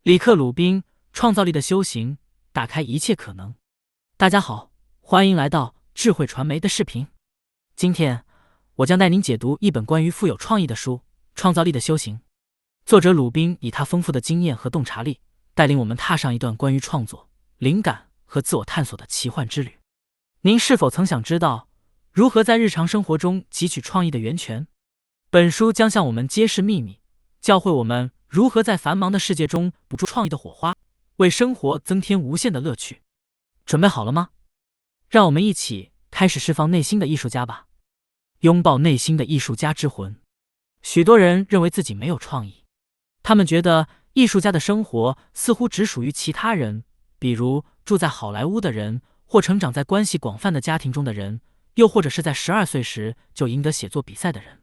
里克·鲁宾，创造力的修行，打开一切可能。大家好，欢迎来到智慧传媒的视频。今天我将带您解读一本关于富有创意的书《创造力的修行》。作者鲁宾以他丰富的经验和洞察力，带领我们踏上一段关于创作、灵感和自我探索的奇幻之旅。您是否曾想知道如何在日常生活中汲取创意的源泉？本书将向我们揭示秘密，教会我们如何在繁忙的世界中捕捉创意的火花，为生活增添无限的乐趣。准备好了吗？让我们一起开始释放内心的艺术家吧。拥抱内心的艺术家之魂。许多人认为自己没有创意，他们觉得艺术家的生活似乎只属于其他人，比如住在好莱坞的人，或成长在关系广泛的家庭中的人，又或者是在12岁时就赢得写作比赛的人。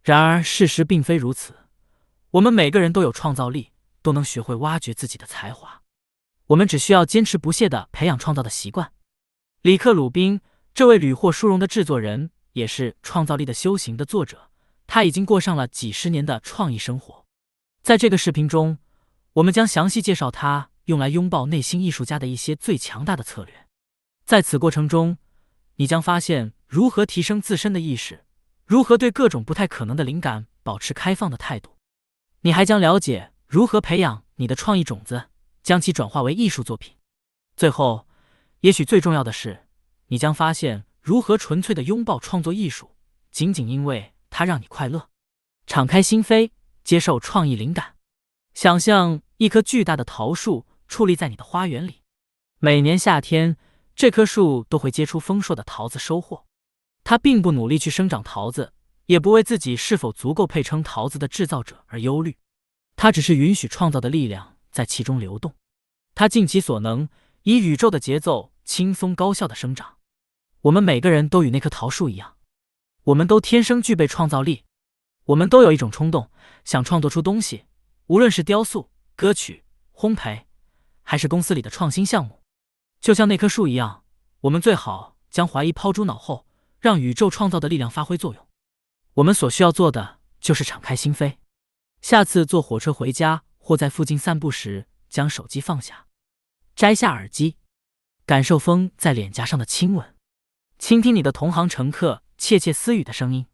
然而事实并非如此，我们每个人都有创造力，都能学会挖掘自己的才华。我们只需要坚持不懈地培养创造的习惯。里克·鲁宾，这位屡获殊荣的制作人，也是《创造力的修行》的作者，他已经过上了几十年的创意生活。在这个视频中，我们将详细介绍他用来拥抱内心艺术家的一些最强大的策略。在此过程中，你将发现如何提升自身的意识，如何对各种不太可能的灵感保持开放的态度。你还将了解如何培养你的创意种子，将其转化为艺术作品。最后，也许最重要的是，你将发现如何纯粹地拥抱创作艺术，仅仅因为它让你快乐。敞开心扉，接受创意灵感。想象一棵巨大的桃树矗立在你的花园里，每年夏天，这棵树都会结出丰硕的桃子收获。它并不努力去生长桃子，也不为自己是否足够配称桃子的制造者而忧虑，它只是允许创造的力量在其中流动。它尽其所能，以宇宙的节奏轻松高效地生长。我们每个人都与那棵桃树一样，我们都天生具备创造力，我们都有一种冲动，想创作出东西，无论是雕塑、歌曲、烘焙，还是公司里的创新项目。就像那棵树一样，我们最好将怀疑抛诸脑后，让宇宙创造的力量发挥作用。我们所需要做的就是敞开心扉。下次坐火车回家或在附近散步时，将手机放下，摘下耳机，感受风在脸颊上的亲吻，倾听你的同行乘客窃窃私语的声音，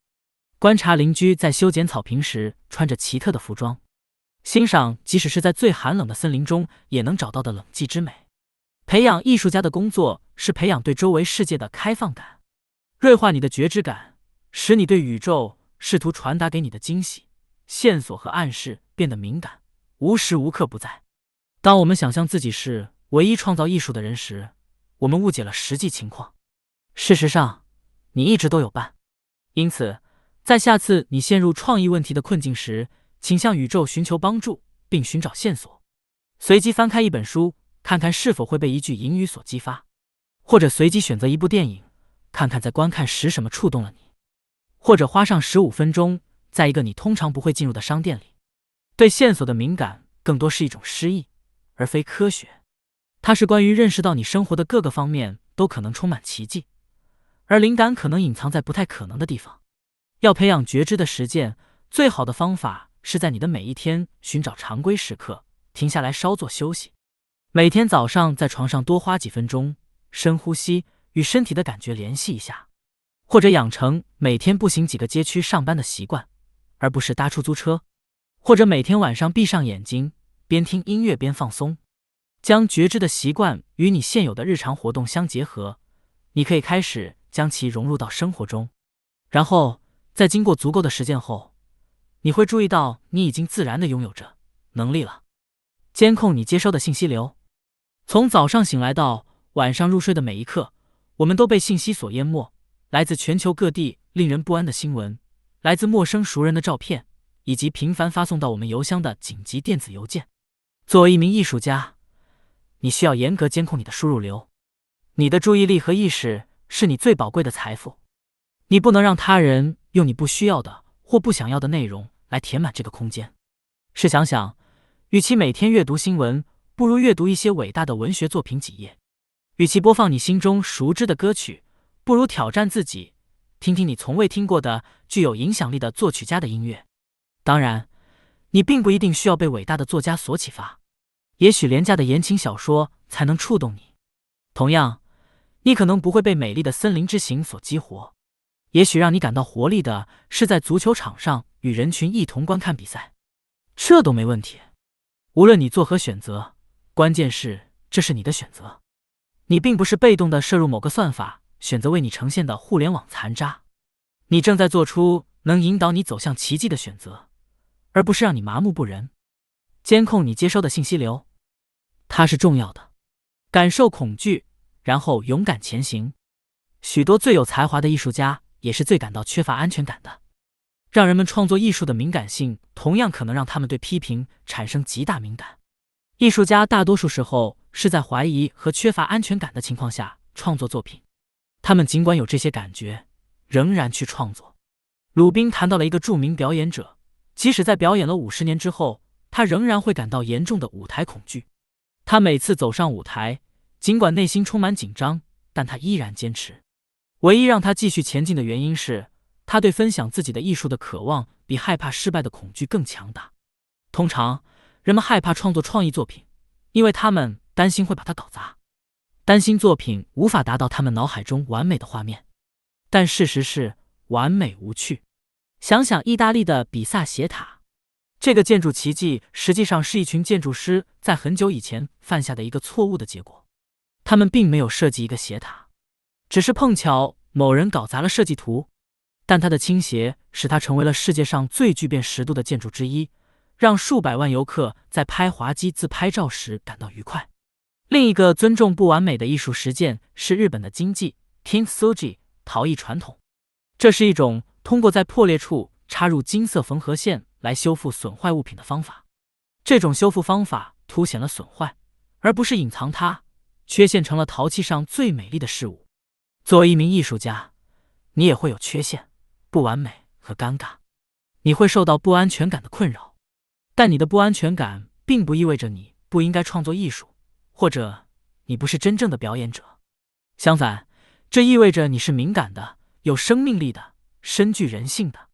观察邻居在修剪草坪时穿着奇特的服装，欣赏即使是在最寒冷的森林中也能找到的冷寂之美。培养艺术家的工作是培养对周围世界的开放感，锐化你的觉知感，使你对宇宙试图传达给你的惊喜、线索和暗示变得敏感，无时无刻不在。当我们想象自己是唯一创造艺术的人时，我们误解了实际情况。事实上，你一直都有伴。因此，在下次你陷入创意问题的困境时，请向宇宙寻求帮助，并寻找线索。随机翻开一本书，看看是否会被一句引语所激发，或者随机选择一部电影，看看在观看时什么触动了你，或者花上15分钟，在一个你通常不会进入的商店里。对线索的敏感更多是一种诗意，而非科学。它是关于认识到你生活的各个方面都可能充满奇迹，而灵感可能隐藏在不太可能的地方。要培养觉知的实践，最好的方法是在你的每一天寻找常规时刻，停下来稍作休息。每天早上在床上多花几分钟，深呼吸，与身体的感觉联系一下，或者养成每天步行几个街区上班的习惯，而不是搭出租车，或者每天晚上闭上眼睛，边听音乐边放松。将觉知的习惯与你现有的日常活动相结合，你可以开始将其融入到生活中。然后，在经过足够的实践后，你会注意到你已经自然地拥有着能力了。监控你接收的信息流。从早上醒来到晚上入睡的每一刻，我们都被信息所淹没，来自全球各地令人不安的新闻，来自陌生熟人的照片，以及频繁发送到我们邮箱的紧急电子邮件。作为一名艺术家，你需要严格监控你的输入流。你的注意力和意识是你最宝贵的财富，你不能让他人用你不需要的或不想要的内容来填满这个空间。试想想，与其每天阅读新闻，不如阅读一些伟大的文学作品几页；与其播放你心中熟知的歌曲，不如挑战自己，听听你从未听过的具有影响力的作曲家的音乐。当然，你并不一定需要被伟大的作家所启发，也许廉价的言情小说才能触动你。同样，你可能不会被美丽的森林之行所激活，也许让你感到活力的是在足球场上与人群一同观看比赛，这都没问题。无论你做何选择，关键是这是你的选择。你并不是被动地摄入某个算法选择为你呈现的互联网残渣，你正在做出能引导你走向奇迹的选择，而不是让你麻木不仁。监控你接收的信息流，它是重要的。感受恐惧，然后勇敢前行。许多最有才华的艺术家也是最感到缺乏安全感的。让人们创作艺术的敏感性，同样可能让他们对批评产生极大敏感。艺术家大多数时候是在怀疑和缺乏安全感的情况下创作作品，他们尽管有这些感觉，仍然去创作。鲁宾谈到了一个著名表演者，即使在表演了50年之后，他仍然会感到严重的舞台恐惧。他每次走上舞台，尽管内心充满紧张，但他依然坚持。唯一让他继续前进的原因是，他对分享自己的艺术的渴望比害怕失败的恐惧更强大。通常，人们害怕创作创意作品，因为他们担心会把它搞砸，担心作品无法达到他们脑海中完美的画面。但事实是，完美无趣。想想意大利的比萨斜塔，这个建筑奇迹实际上是一群建筑师在很久以前犯下的一个错误的结果。他们并没有设计一个斜塔，只是碰巧某人搞砸了设计图，但它的倾斜使它成为了世界上最具辨识度的建筑之一，让数百万游客在拍滑稽自拍照时感到愉快。另一个尊重不完美的艺术实践是日本的经济 Kintsugi 陶艺传统，这是一种通过在破裂处插入金色缝合线来修复损坏物品的方法。这种修复方法凸显了损坏，而不是隐藏它，缺陷成了陶器上最美丽的事物。作为一名艺术家，你也会有缺陷、不完美和尴尬，你会受到不安全感的困扰。但你的不安全感并不意味着你不应该创作艺术，或者你不是真正的表演者。相反，这意味着你是敏感的、有生命力的、深具人性的。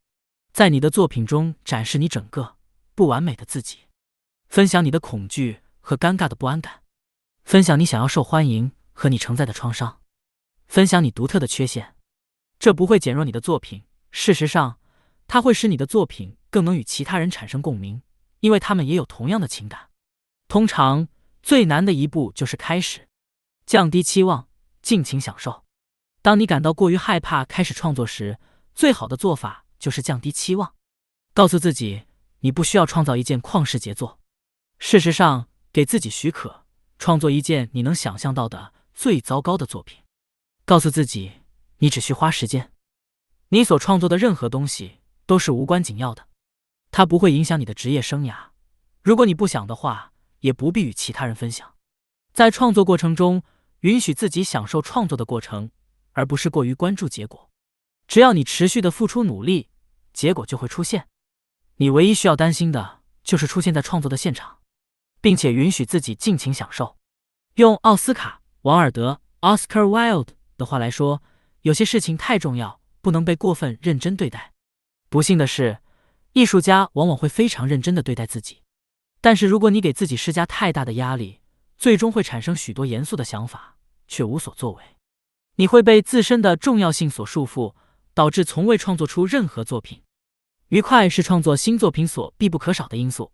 在你的作品中展示你整个不完美的自己，分享你的恐惧和尴尬的不安感，分享你想要受欢迎和你承载的创伤，分享你独特的缺陷。这不会减弱你的作品，事实上，它会使你的作品更能与其他人产生共鸣，因为他们也有同样的情感。通常，最难的一步就是开始。降低期望，尽情享受。当你感到过于害怕开始创作时，最好的做法就是降低期望，告诉自己你不需要创造一件旷世杰作。事实上，给自己许可，创作一件你能想象到的最糟糕的作品。告诉自己，你只需花时间。你所创作的任何东西都是无关紧要的，它不会影响你的职业生涯。如果你不想的话，也不必与其他人分享。在创作过程中，允许自己享受创作的过程，而不是过于关注结果。只要你持续的付出努力，结果就会出现。你唯一需要担心的就是出现在创作的现场，并且允许自己尽情享受。用奥斯卡·王尔德 （Oscar Wilde） 的话来说，有些事情太重要，不能被过分认真对待。不幸的是，艺术家往往会非常认真地对待自己，但是如果你给自己施加太大的压力，最终会产生许多严肃的想法，却无所作为。你会被自身的重要性所束缚，导致从未创作出任何作品。愉快是创作新作品所必不可少的因素。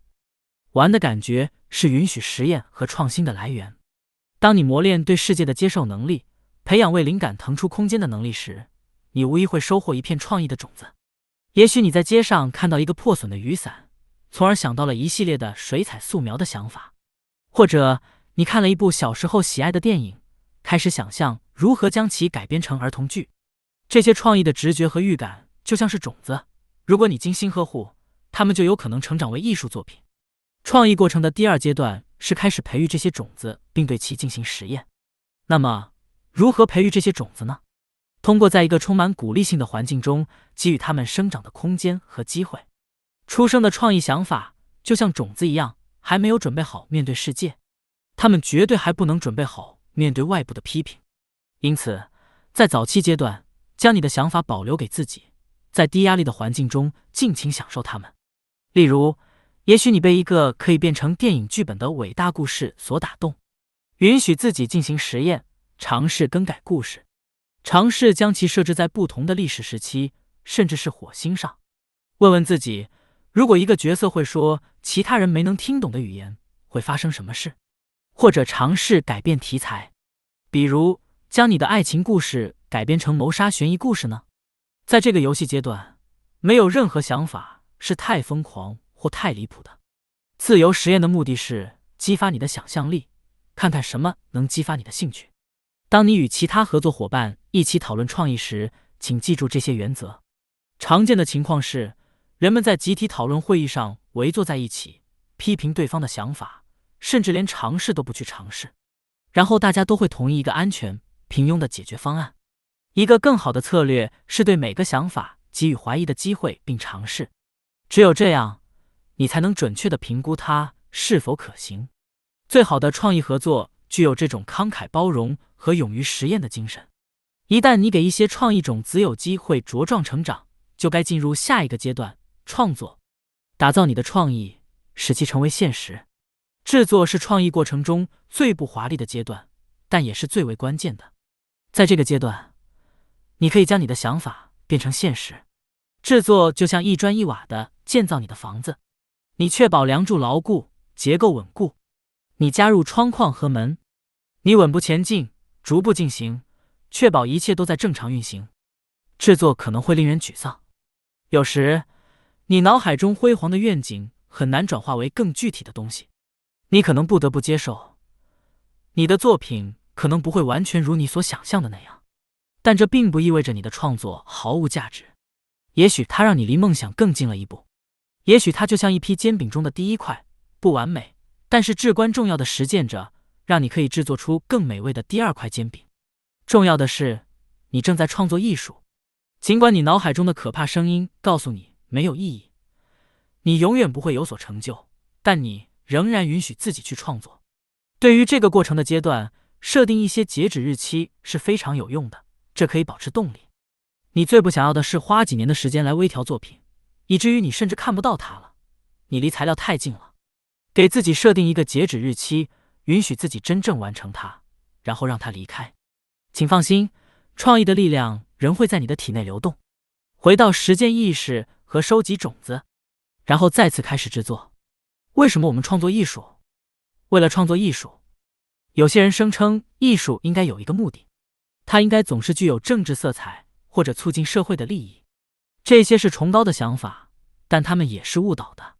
玩的感觉是允许实验和创新的来源。当你磨练对世界的接受能力，培养为灵感腾出空间的能力时，你无疑会收获一片创意的种子。也许你在街上看到一个破损的雨伞，从而想到了一系列的水彩素描的想法。或者你看了一部小时候喜爱的电影，开始想象如何将其改编成儿童剧。这些创意的直觉和预感就像是种子，如果你精心呵护，它们就有可能成长为艺术作品。创意过程的第二阶段是开始培育这些种子，并对其进行实验。那么，如何培育这些种子呢？通过在一个充满鼓励性的环境中给予它们生长的空间和机会。出生的创意想法就像种子一样，还没有准备好面对世界，它们绝对还不能准备好面对外部的批评。因此，在早期阶段，将你的想法保留给自己，在低压力的环境中尽情享受它们。例如，也许你被一个可以变成电影剧本的伟大故事所打动，允许自己进行实验，尝试更改故事，尝试将其设置在不同的历史时期，甚至是火星上。问问自己，如果一个角色会说其他人没能听懂的语言，会发生什么事？或者尝试改变题材，比如将你的爱情故事改编成谋杀悬疑故事呢？在这个游戏阶段，没有任何想法是太疯狂或太离谱的。自由实验的目的是激发你的想象力，看看什么能激发你的兴趣。当你与其他合作伙伴一起讨论创意时，请记住这些原则。常见的情况是，人们在集体讨论会议上围坐在一起，批评对方的想法，甚至连尝试都不去尝试。然后大家都会同意一个安全、平庸的解决方案。一个更好的策略是对每个想法给予怀疑的机会并尝试，只有这样，你才能准确地评估它是否可行。最好的创意合作具有这种慷慨包容和勇于实验的精神。一旦你给一些创意种子有机会茁壮成长，就该进入下一个阶段——创作。打造你的创意，使其成为现实。制作是创意过程中最不华丽的阶段，但也是最为关键的。在这个阶段，你可以将你的想法变成现实。制作就像一砖一瓦地建造你的房子，你确保梁柱牢固，结构稳固。你加入窗框和门，你稳步前进，逐步进行，确保一切都在正常运行。制作可能会令人沮丧，有时你脑海中辉煌的愿景很难转化为更具体的东西。你可能不得不接受，你的作品可能不会完全如你所想象的那样，但这并不意味着你的创作毫无价值。也许它让你离梦想更近了一步，也许它就像一批煎饼中的第一块，不完美，但是至关重要的实践着，让你可以制作出更美味的第二块煎饼。重要的是，你正在创作艺术，尽管你脑海中的可怕声音告诉你没有意义，你永远不会有所成就，但你仍然允许自己去创作。对于这个过程的阶段，设定一些截止日期是非常有用的，这可以保持动力。你最不想要的是花几年的时间来微调作品，以至于你甚至看不到它了。你离材料太近了。给自己设定一个截止日期，允许自己真正完成它，然后让它离开。请放心，创意的力量仍会在你的体内流动。回到实践意识和收集种子，然后再次开始制作。为什么我们创作艺术？为了创作艺术。有些人声称艺术应该有一个目的，它应该总是具有政治色彩或者促进社会的利益。这些是崇高的想法，但它们也是误导的。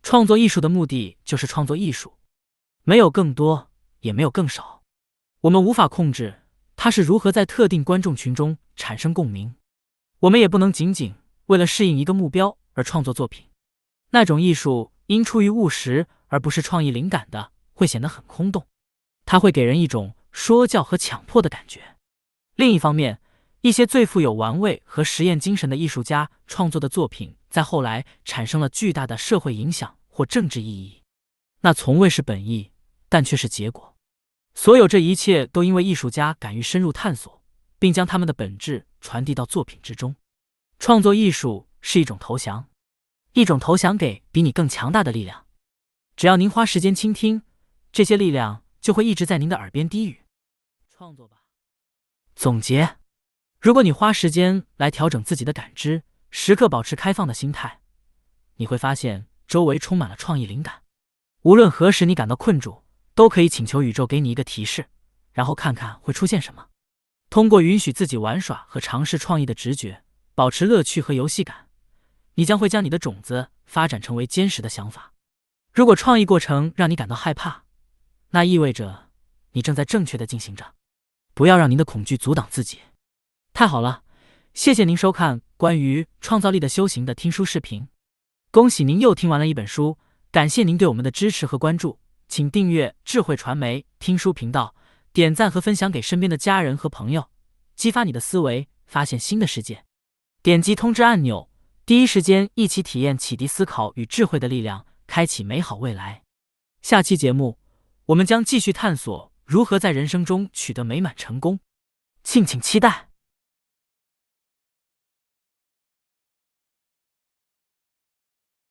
创作艺术的目的就是创作艺术，没有更多，也没有更少。我们无法控制它是如何在特定观众群中产生共鸣。我们也不能仅仅为了适应一个目标而创作作品。那种艺术因出于务实而不是创意灵感的，会显得很空洞。它会给人一种说教和强迫的感觉。另一方面，一些最富有玩味和实验精神的艺术家创作的作品，在后来产生了巨大的社会影响或政治意义。那从未是本意，但却是结果。所有这一切都因为艺术家敢于深入探索，并将他们的本质传递到作品之中。创作艺术是一种投降，一种投降给比你更强大的力量。只要您花时间倾听，这些力量就会一直在您的耳边低语。创作吧。总结：如果你花时间来调整自己的感知，时刻保持开放的心态，你会发现周围充满了创意灵感。无论何时你感到困住，都可以请求宇宙给你一个提示，然后看看会出现什么。通过允许自己玩耍和尝试创意的直觉，保持乐趣和游戏感，你将会将你的种子发展成为坚实的想法。如果创意过程让你感到害怕，那意味着你正在正确的进行着。不要让您的恐惧阻挡自己。太好了，谢谢您收看关于创造力的修行的听书视频。恭喜您又听完了一本书，感谢您对我们的支持和关注。请订阅智慧传媒听书频道，点赞和分享给身边的家人和朋友，激发你的思维，发现新的世界。点击通知按钮，第一时间一起体验启迪思考与智慧的力量，开启美好未来。下期节目，我们将继续探索如何在人生中取得美满成功，敬请期待。